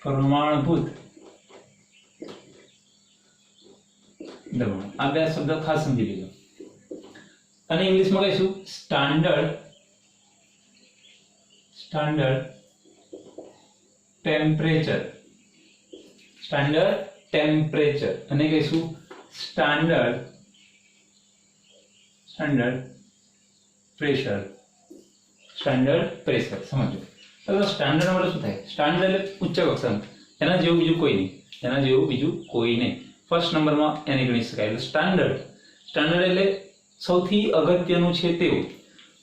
પ્રમાણભૂત દબાણ. આ બે શબ્દ ખાસ સમજી લેજો. અને ઇંગ્લિશમાં કહીશું સ્ટાન્ડર્ડ ટેમ્પરેચર અને કહીશું સ્ટાન્ડર્ડ પ્રેશર. સમજો. તો સ્ટાન્ડર્ડ એટલે શું થાય? સ્ટાન્ડર્ડ એટલે ઉચ્ચ કક્ષાનું, એના જેવું બીજું કોઈ નહીં. ફર્સ્ટ નંબરમાં એને ગણી શકાય. એટલે સ્ટાન્ડર્ડ એટલે સૌથી અગત્યનું છે તેવું.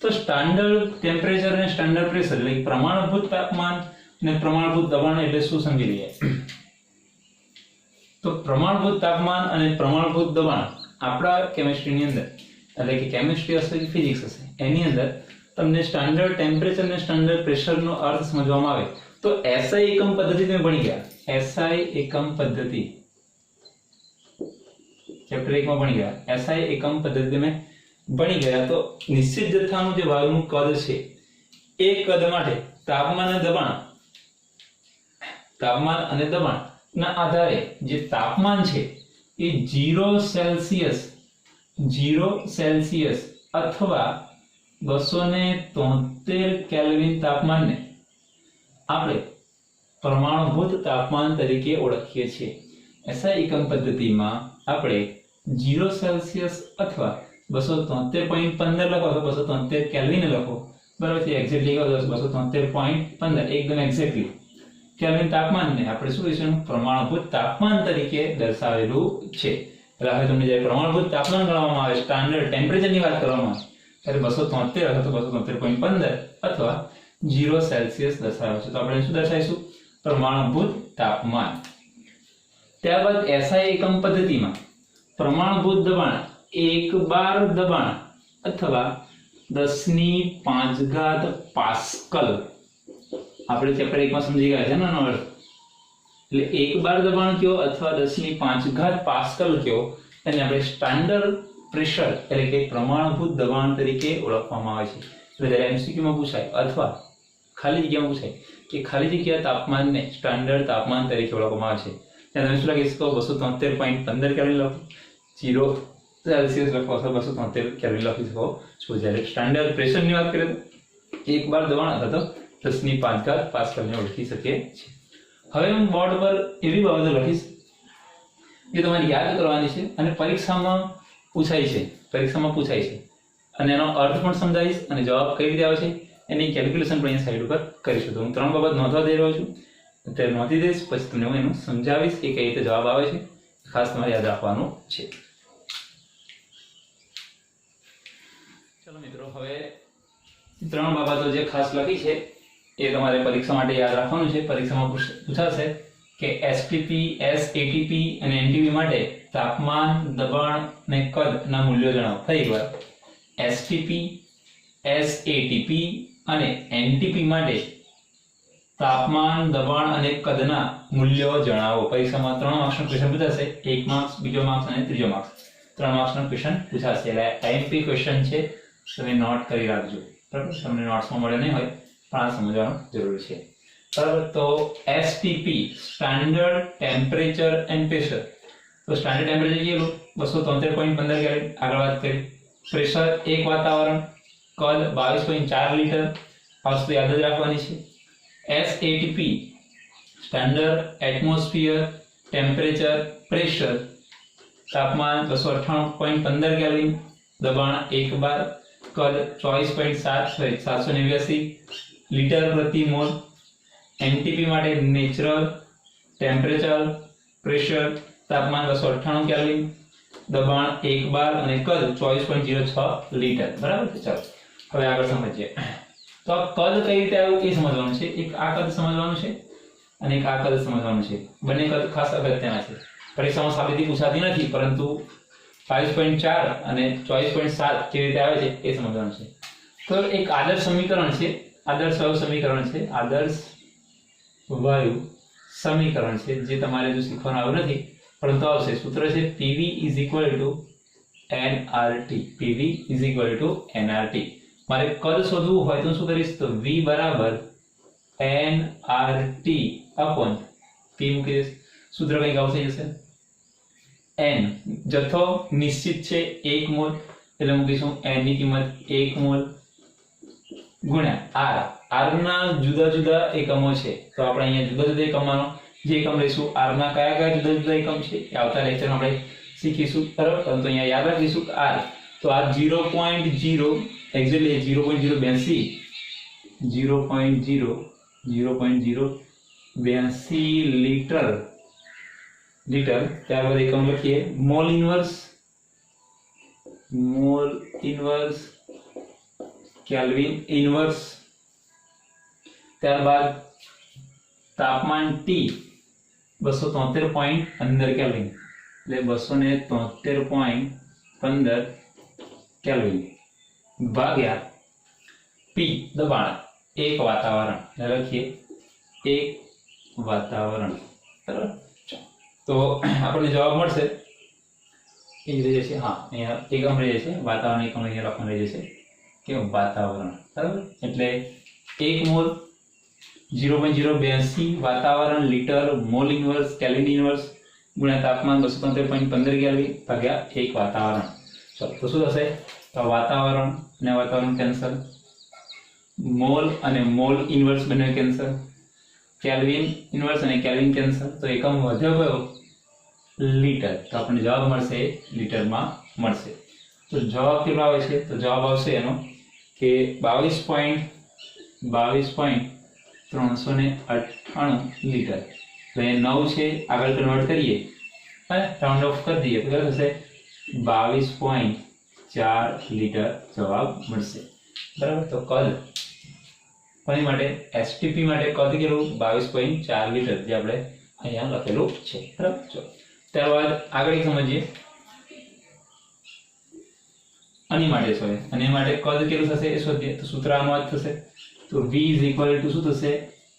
તો સ્ટાન્ડર્ડ ટેમ્પરેચર અને સ્ટાન્ડર્ડ પ્રેશર એટલે પ્રમાણભૂત તાપમાન અને પ્રમાણભૂત દબાણ એટલે શું સમજી લઈએ. તો પ્રમાણભૂત તાપમાન અને પ્રમાણભૂત દબાણ આપણા કેમિસ્ટ્રીની અંદર, એટલે કે કેમિસ્ટ્રી હશે કે ફિઝિક્સ હશે, એની અંદર તમને સ્ટાન્ડર્ડ ટેમ્પરેચર અને સ્ટાન્ડર્ડ પ્રેશરનો અર્થ સમજવામાં આવે તો SI એકમ પદ્ધતિ તમે ભણી ગયા. SI એકમ પદ્ધતિ ચેપ્ટર 1 માં ભણી ગયા. SI એકમ પદ્ધતિ તમે ભણી ગયા તો નિશ્ચિત જથ્થાનું જે વાયુનું કદ છે એ કદ માટે તાપમાન અને દબાણ ના આધારે જે તાપમાન છે એ 0 સેલ્સિયસ અથવા 273 કેલ્વિન તાપમાનને આપણે પરમાણુભૂત તાપમાન તરીકે ઓળખીએ છીએ। SI એકમ પદ્ધતિમાં આપણે 0 સેલ્સિયસ અથવા 273.15 લખો અથવા 273 કેલ્વિન લખો, બરાબર છે। એક્ઝેક્ટલી કહો 273.15 એકદમ એક્ઝેક્ટલી કેલ્વિન તાપમાનને આપણે શું કહીશું? પરમાણુભૂત તાપમાન તરીકે દર્શાવેલું છે। એટલે હવે તમને જ્યારે પરમાણુભૂત તાપમાન ગણવામાં આવે, સ્ટાન્ડર્ડ ટેમ્પરેચરની વાત કરવામાં આવે, ત્યારે 273 અથવા 273.15 અથવા 0 સેલ્સિયસ દર્શાવે છે। તો આપણે શું દર્શાવીશું? પરમાણુભૂત તાપમાન। ત્યારબાદ SI એકમ પદ્ધતિમાં પરમાણુભૂત દબાણ 1 બાર દબાણ અથવા 10⁵ પાસ્કલ, આપણે ચેપ્ટર 1 માં સમજી ગયા છે ને આનો અર્થ। એટલે 1 બાર દબાણ કયો અથવા 10⁵ પાસ્કલ કયો, એને આપણે સ્ટાન્ડર્ડ પ્રેશર એટલે કે પ્રમાણભૂત દબાણ તરીકે ઓળખવામાં આવે છે। એટલે જ્યારે MCQ માં પૂછાય અથવા ખાલી જગ્યામાં પૂછાય કે ખાલી જગ્યા તાપમાનને સ્ટાન્ડર્ડ તાપમાન તરીકે ઓળખવામાં આવે છે, ત્યાં તમે શું લખી શકો? 273.15 કેલ્વિન લખો, 0 સેલ્સિયસ લખો અથવા 273 કેલ્વિન લખી શકો છો। જ્યારે સ્ટાન્ડર્ડ પ્રેશરની વાત કરીએ તો 1 બાર દબાણ અથવા તો 10⁵ પાસ્કલને ઓળખી શકીએ છીએ। હવે હું બોર્ડ પર એવી બાબતો લખીશ જે તમારે યાદ કરવાની છે અને પરીક્ષામાં પૂછાય છે અને એનો અર્થ પણ સમજાવીશ અને જવાબ કઈ રીતે આવે છે એની કેલ્ક્યુલેશન પણ અહીંયા સાઈડ ઉપર કરીશું। તો હું 3 બાબત નોંધવા દઈ રહ્યો છું, અત્યારે નોંધી દઈશ, પછી તમને હું એનું સમજાવીશ કે કઈ રીતે જવાબ આવે છે, ખાસ તમારે યાદ રાખવાનું છે। ચલો મિત્રો, હવે 3 બાબતો જે ખાસ લખી છે એ તમારે પરીક્ષા માટે યાદ રાખવાનું છે। પરીક્ષામાં પૂછાશે કે STP, SATP અને NTP માટે તાપમાન, દબાણ અને કદ ના મૂલ્યો જણાવો। ફરી એકવાર, STP, SATP અને NTP માટે તાપમાન, દબાણ અને કદના મૂલ્યો જણાવો। પરીક્ષામાં 3 માર્ક્સનો ક્વેશ્ચન પૂછાશે, 1 માર્ક્સ, બીજો માર્ક્સ અને ત્રીજો માર્ક્સ, 3 માર્ક્સનો ક્વેશ્ચન પૂછાશે। એટલે IMP ક્વેશ્ચન છે, તમે નોટ કરી રાખજો, બરાબર? તમને નોટ્સમાં મળે નહીં હોય પણ આ સમજવાનું જરૂરી છે, બરાબર? તો STP standard temperature and pressure, તો સ્ટાન્ડર્ડ ટેમ્પરેચર કેટલું? 273.15 કેલ્વિન, આગળ વાત કરી। પ્રેશર 1 વાતાવરણ, કદ 22.4 લીટર, આ વસ્તુ યાદ જ રાખવાની છે। SATP standard atmosphere temperature pressure, તાપમાન 298.15 કેલ્વિન, દબાણ 1 બાર, કદ 24.789 લીટર પ્રતિ મોલ। NTP માટે નેચરલ ટેમ્પરેચર પ્રેશર, તાપમાન 298 કેલ્વિન, દબાણ 1 બાર અને કદ 24.06 લીટર, બરાબર? ચાલો હવે આગળ સમજીએ। તો આ કદ કઈ રીતે આવ્યું એ સમજવાનું છે। એક આ કદ સમજવાનું છે અને એક આ કદ સમજવાનું છે। બંને કદ ખાસ અગત્યના છે, પરીક્ષામાં સાબિતી પૂછાતી નથી, પરંતુ 22.4 અને 24.7 કેવી રીતે આવે છે એ સમજવાનું છે। તો એક આદર્શ સમીકરણ છે, આદર્શ વાયુ સમીકરણ છે, આદર્શ વાયુ સમીકરણ છે, જે તમારે જો શીખવાનું આવ્યું નથી પરંતુ આવશે। સૂત્ર છે PV = nRT, PV = nRT। મારે કદ શોધવું હોય તો શું કરીશ? તો V બરાબર nRT upon P મૂકી દઈશ। સૂત્ર કંઈક આવશે જશે, n જથ્થો નિશ્ચિત છે 1 મોલ, એટલે મૂકીશું n ની કિંમત 1 મોલ ગુણ્યા r ના જુદા જુદા એકમો છે, તો આપણે અહીંયા જુદા જુદા એકમનો જે એકમ લઈશું, r ના કયા કયા જુદા જુદા એકમ છે એ આવતા લેક્ચરમાં આપણે શીખીશું, બરાબર? પરંતુ અહીંયા યાદ રાખીશું કે r, તો આ 0.0 એક્ઝેક્ટલી 0.082 લીટર, ત્યારબાદ એકમ લખીએ મોલ ઇનવર્સ, કેલ્વિન ઇનવર્સ, ત્યારબાદ તાપમાન T 273.15 કેલ્વિન, એટલે 273.15 કેલ્વિન ભાગ્યા P દબાણ 1 વાતાવરણ, લખીએ 1 વાતાવરણ, બરાબર? તો આપણને જવાબ મળશે એ જ રહી જશે, હા અહીંયા એકમ રહી જશે, વાતાવરણ એકમ અહીંયા લખવાનું રહી જશે કે વાતાવરણ, બરાબર? એટલે 1 મોલ 0.082 વાતાવરણ litre mall inverse kelvin inverse ગુણ્યા તાપમાન 273.15 કેલ્વિન ભાગ્યા 1 વાતાવરણ। ચલો તો શું થશે? તો વાતાવરણ અને વાતાવરણ કેન્સલ, મોલ અને મોલ ઇનવર્સ બંને કેન્સલ, કેલ્વિન ઇન્વર્સ અને કેલ્વિન કેન્સલ, તો એકમ વધ્યો કયો? લીટર. તો આપણને જવાબ મળશે લીટરમાં મળશે. તો જવાબ કેટલો આવે છે? તો જવાબ આવશે એનો કે 22.398 લીટર. તો એ 9 છે, આગળ કન્વર્ટ કરીએ અને રાઉન્ડ ઓફ કરી દઈએ તો કેટલું થશે? 22.4 લીટર જવાબ મળશે. બરાબર. તો કદ કોની માટે? એસટીપી માટે કદ કેટલું? 22.4 લીટર, જે આપણે અહીંયા લખેલું છે. બરાબર. ચલો ત્યારબાદ આગળ સમજીએ આની માટે છે. અને માટે કદ કેટલું થશે એ શોધીએ. તો સૂત્ર આનું આ થશે. તો V શું થશે?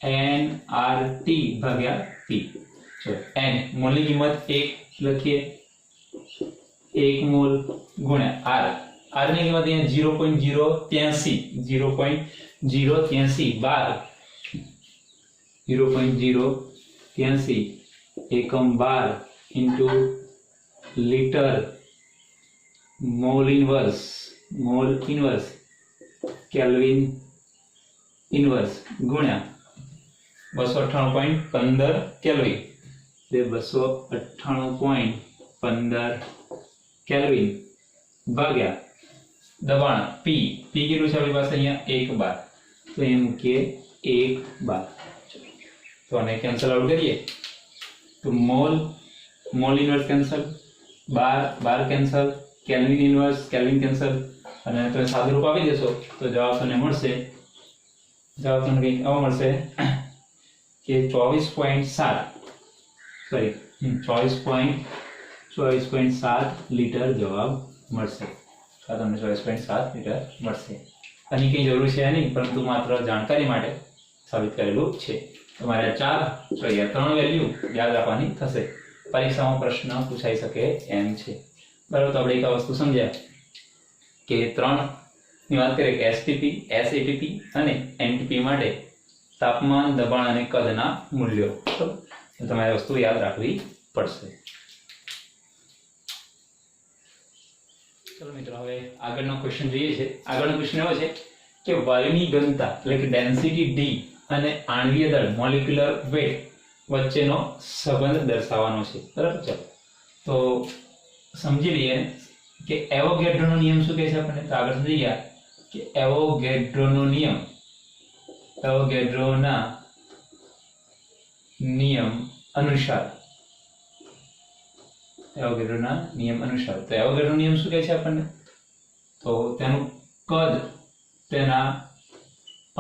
nRT ભાગ્યા P. ચલો n મોલની કિંમત 1 લખીએ, 1 મોલ ગુણ્યા r. r ની કિંમત અહીંયા 0.083 બાર 0.083 એકમ બાર into litre mall inverse kelvin inverse ગુણ્યા 298.15 કેલ્વિન. 298.15 કેલ્વિન ભાગ્યા દબાણ P કેટલું છે આપણી પાસે? અહીંયા 1 બાર. તો એ મૂકીએ 1 બાર. તો આને કેન્સલ આઉટ કરીએ તો mole inverse cancel, bar cancel, kelvin inverse kelvin cancel, અને તમે સાદું રૂપ આપી દેશો તો જવાબ તમને મળશે. જવાબ તમને કંઈક આવો મળશે કે 24.7 લીટર જવાબ મળશે. આ તમને 24.7 લીટર મળશે. આની કંઈ જરૂર છે નહીં, પરંતુ માત્ર જાણકારી માટે સાબિત કરેલું છે. તમારે 3 વેલ્યુ યાદ રાખવાની થશે. પરીક્ષામાં પ્રશ્ન પૂછાઈ શકે એમ છે. બરાબર. તો આપણે એક વસ્તુ સમજ્યા કે 3 ની વાત કરીએ કે એસટીપી, એસએટીપી અને એનટીપી માટે તાપમાન, દબાણ અને કદના મૂલ્યો. તો તમારે વસ્તુ યાદ રાખવી પડશે. ચલો મિત્રો, હવે આગળનો ક્વેશ્ચન જોઈએ છે. આગળનો ક્વેશ્ચન એવો છે કે વાયુની ઘનતા એટલે કે ડેન્સિટી ડી અને આણ્વીય દળ મોલેક્યુલર વેટ વચ્ચેનો સંબંધ દર્શાવવાનો છે. બરાબર. ચલો તો સમજી લઈએ કે એવોગેડ્રોનો નિયમ શું કહે છે આપણને. તો આગળ સમજી ગયા કે એવોગેડ્રોના નિયમ અનુસાર તો એવોગેડ્રોનો નિયમ શું કહે છે આપણને? તો તેનું કદ તેના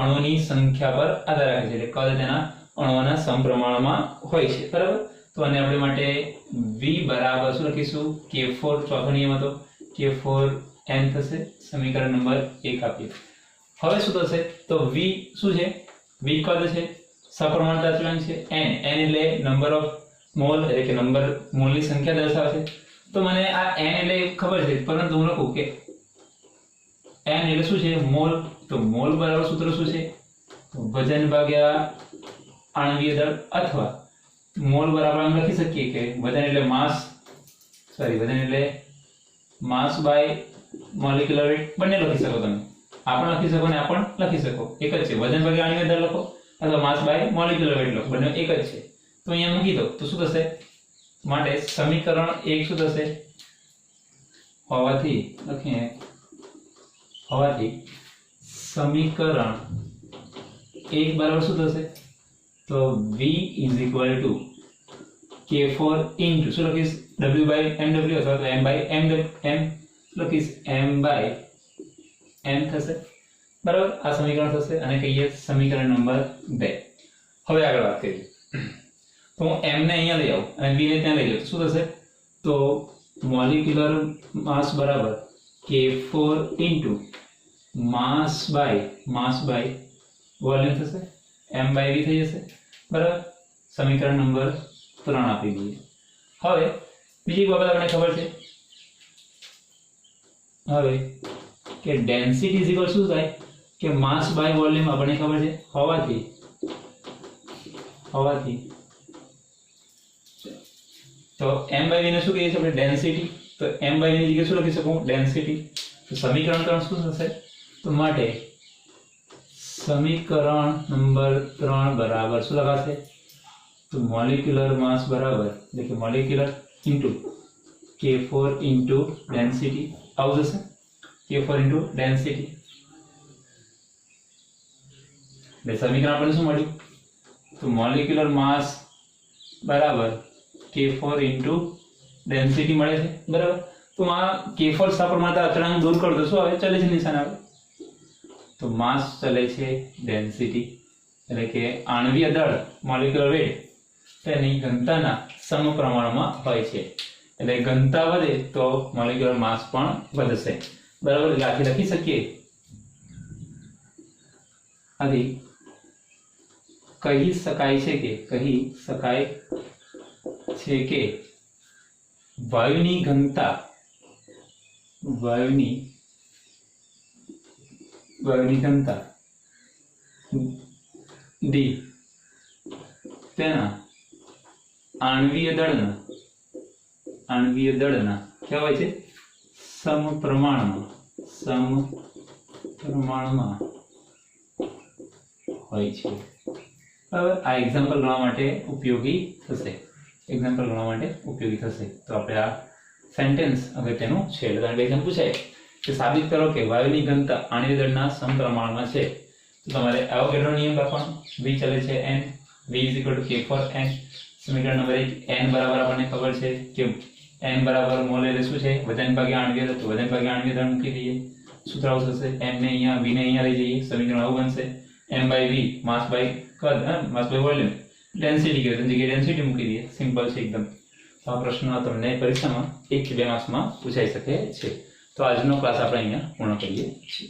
અણુની સંખ્યા પર આધાર રાખે છે. એટલે કદ તેના અણુઓના સમપ્રમાણમાં હોય છે. બરાબર. તો આને આપણે માટે V બરાબર શું લખીશું? K4 ચોથો નિયમ હતો, K4n થશે. સમીકરણ નંબર 1 આપીએ. હવે શું થશે? તો V શું છે? V કદ છે, સપ્રમાણતા અચળાંક છે. n એટલે નંબર ઓફ મોલ એટલે કે મોલની સંખ્યા દર્શાવે છે. તો મને આ n એટલે ખબર છે, પરંતુ હું લખું કે n એટલે શું છે? મોલ. તો મોલ બરાબર સૂત્ર શું છે? વજન ભાગ્યા આણ્વીય દળ, અથવા મોલ બરાબર આમ લખી શકીએ કે વજન એટલે માસ બાય મોલેક્યુલર વેટ. બંને લખી શકો તમે. આ પણ લખી શકો ને આ પણ લખી શકો. એક જ છે. વજન ભાગ્યા આણ્વીય દળ લખો અથવા માસ બાય મોલેક્યુલર વેટ લખો. બંને એક જ છે. તો અહીંયા મૂકી દો તો શું થશે? માટે સમીકરણ 1 શું થશે? હોવાથી સમીકરણ 1 બરાબર શું થશે? તો V K4 ઇન્ટુ શું લખીશ? W by MW અથવા તો M by M લખીશ M by M થશે. બરાબર. આ સમીકરણ થશે અને કહીએ સમીકરણ નંબર 2. હવે આગળ વાત કરીએ. તો હું M ને અહીંયા લઈ આવું અને B ને ત્યાં લઈ જાઉં તો શું થશે? તો મોલેક્યુલર માસ બરાબર K4 into mass by volume થશે. M by V થઈ જશે. બરાબર. સમીકરણ નંબર 3 આપી દઈએ. હવે બીજી બાબત આપણને ખબર છે હવે કે ડેન્સિટી ઇઝ ઇક્વલ શું થાય કે માસ બાય વોલ્યુમ. આપણને ખબર છે હોવાથી તો m by v ને શું કહીએ છીએ આપણે? ડેન્સિટી. તો m by v ની જગ્યાએ શું લખી શકું? ડેન્સિટી. તો સમીકરણ 3 શું થશે? તો માટે समीकरण नंबर 3 बराबर શું લખાશે? તો મોલેક્યુલર માસ બરાબર એટલે કે molecular into K4 into density આવું જશે. K4 ઇન્ટુ ડેન્સિટી એટલે સમીકરણ આપણને શું મળ્યું? તો મોલેક્યુલર માસ બરાબર K4 ઇન્ટુ ડેન્સિટી મળે છે બરાબર. તો આ K4 સપ્રમાણતા અચળાંક દૂર કરો તો શું આવે? ચલે છે નિશાન આવે. તો માસ ચલે છે ડેન્સિટી એટલે કે આણ્વીય દળ મોલેક્યુલર વેટ તેની ઘનતાના સમપ્રમાણમાં હોય છે. એટલે ઘનતા વધે તો મોલેક્યુલર માસ પણ વધશે બરાબર. એટલે આથી લખી શકીએ આથી કહી શકાય છે કે વાયુની ઘનતા D તેના આણ્વીય દળના કેવા હોય છે? સમપ્રમાણમાં હોય છે બરાબર. આ એક્ઝામ્પલ ગણવા માટે ઉપયોગી થશે. તો આપણે આ સેન્ટેન્સ અગત્યનું છે. એટલે તમે એક્ઝામ પૂછાય કે સાબિત કરો કે વાયુની ઘનતા આણ્વીય દળના સમપ્રમાણમાં છે. તો તમારે એવોગાડ્રો નિયમ લખવાનો. V ચલે છે n, V K4n. સમીકરણ નંબર 1 n બરાબર આપણને ખબર છે કે n બરાબર મોલ એટલે શું છે? વજન ભાગ્યા આણ્વીય દળ. તો વજન ભાગ્યા આણ્વીય દળ મૂકી દઈએ. સૂત્ર આવું થશે m ને અહીંયા v ને અહીંયા લઈ જઈએ. સમીકરણ આવું બનશે m/v માસ બાય કદ, માસ બાય વોલ્યુમ. ડેન્સિટી કહેવાય તો જગ્યાએ ડેન્સિટી મૂકી દઈએ. સિમ્પલ છે એકદમ. તો આ પ્રશ્ન તમને પરીક્ષામાં 1 થી 2 માર્ક્સમાં પૂછાઈ શકે છે. તો આજનો ક્લાસ આપણે અહીંયા પૂર્ણ કરીએ છીએ.